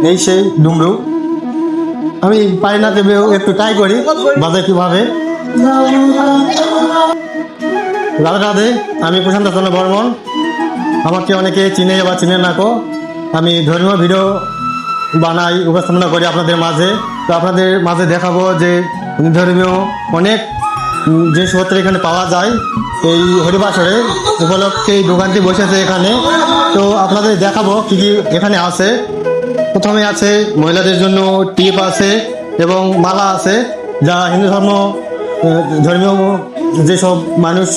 এই সেই ডুমরু। আমি পারি না, তবে একটু ট্রাই করি বাজায় কিভাবে। রাধে রাধে, আমি প্রশান্ত চন্দ্র বর্মন। আমাকে অনেকে চিনে বা চিনে না কো। আমি ধর্মীয় ভিডিও বানাই, উপস্থাপনা করি আপনাদের মাঝে। তো আপনাদের মাঝে দেখাবো যে ধর্মীয় অনেক জিনিসপত্র এখানে পাওয়া যায়। এই হরিবাসরে উপলক্ষে এই দোকানটি বসেছে এখানে। তো আপনাদের দেখাবো কি কি এখানে আছে। প্রথমে আছে মহিলাদের জন্য টিপ আছে এবং মালা আছে, যা হিন্দু ধর্মীয় যেসব মানুষ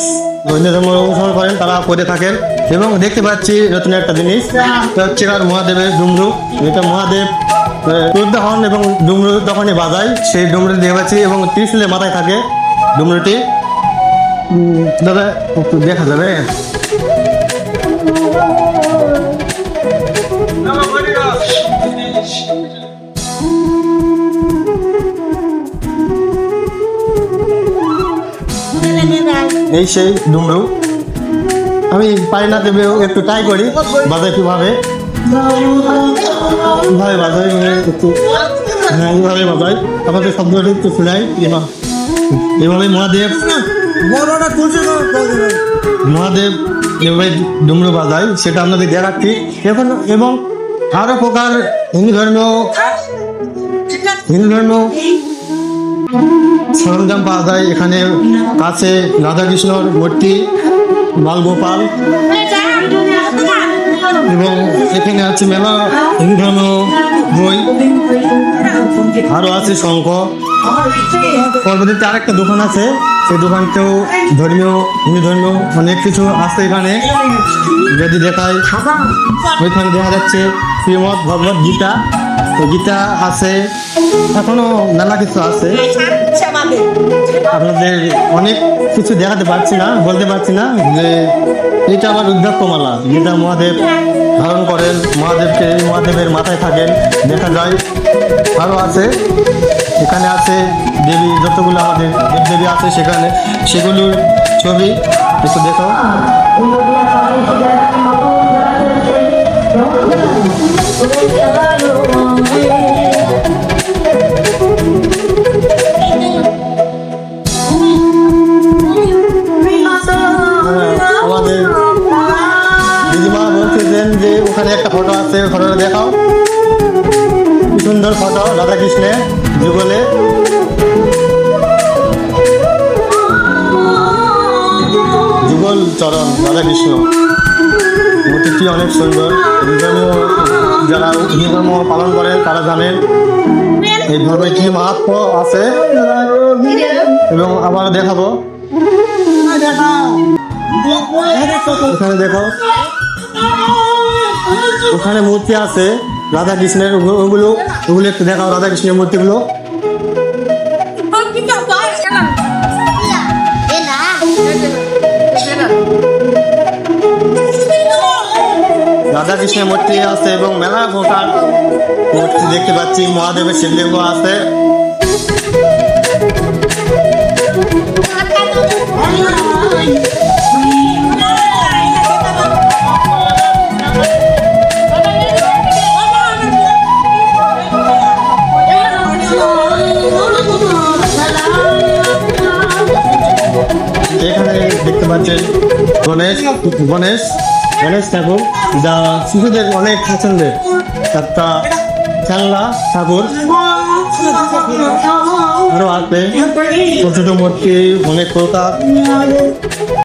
হিন্দু ধর্ম অনুসরণ করেন তারা করে থাকেন। এবং দেখতে পাচ্ছি নতুন একটা জিনিস, হচ্ছে মহাদেবের ডুমরু। এটা মহাদেব ক্রুদ্ধ হন এবং ডুমরু তখনই বাজায়, সেই ডুমরু দেখতে পাচ্ছি এবং ত্রিশূলের মাথায় থাকে ডুমরুটি। দাদা একটু দেখা যাবে? এই সেই ডুমরু। আমি পারি না, তবে একটু ট্রাই করি বাজায় কিভাবে বাজাই। একটু এইভাবে বাজাই, আমাদের শব্দটা একটু শোনাই। এভাবে মহাদেব এভাবে ডুমরু বাজাই, সেটা আপনাদের দেখাচ্ছি এখন। এবং আরো প্রকার হিন্দু ধর্ম সরঞ্জাম পাওয়া যায় এখানে। কাছে রাধাকৃষ্ণর মূর্তি, বালগোপাল, এবং এখানে আছে মেলা হিন্দু ধর্ম বই, আরো আছে শঙ্খ। পরবর্তীতে আরেকটা দোকান আছে, সেই দোকানতেও হিন্দু ধর্মীয় অনেক কিছু আছে এখানে। যদি দেখায়, ওইখানে দেখা যাচ্ছে শ্রীমদ ভগবত গীতা, গীতা আছে, এখনো মেলা কিছু আছে। আপনাদের অনেক কিছু দেখাতে পারছি না, বলতে পারছি না যে এটা আবার রুদ্রাক্ষ মালা, যেটা মহাদেব ধারণ করেন, মহাদেবের মাথায় থাকেন, দেখা যায়। আরও আছে, এখানে আছে দেবী, যতগুলো আমাদের দেবদেবী আছে সেখানে, সেগুলোর ছবি একটু দেখাও। আমাদের দিদিমা বলতেছেন যে ওখানে একটা ফটো আছে, ফটোটা দেখাও। কি সুন্দর ফটো, রাধাকৃষ্ণের যুগলে। যুগল চরণ রাধাকৃষ্ণ, মূর্তিটি অনেক সুন্দর। যারা হিন্দু ধর্ম পালন করেন তারা জানেন এই ধর্মের কি মাহাত্ম্য আছে। এবং আবার দেখাবো, ওখানে দেখো, ওখানে মূর্তি আছে রাধাকৃষ্ণের, ওগুলো একটু দেখাও, রাধাকৃষ্ণের মূর্তিগুলো। রাধাকৃষ্ণের মূর্তি আছে এবং মেলা প্রকার মূর্তি দেখতে পাচ্ছি। মহাদেবের শিবলিঙ্গ আছে। এখানে দেখতে পাচ্ছেন গণেশ ঠাকুর, যা শিশুদের অনেক পছন্দের একটা খেলনা ঠাকুর। আরো আছে ছোট ছোট মূর্তি, অনেক প্রকার।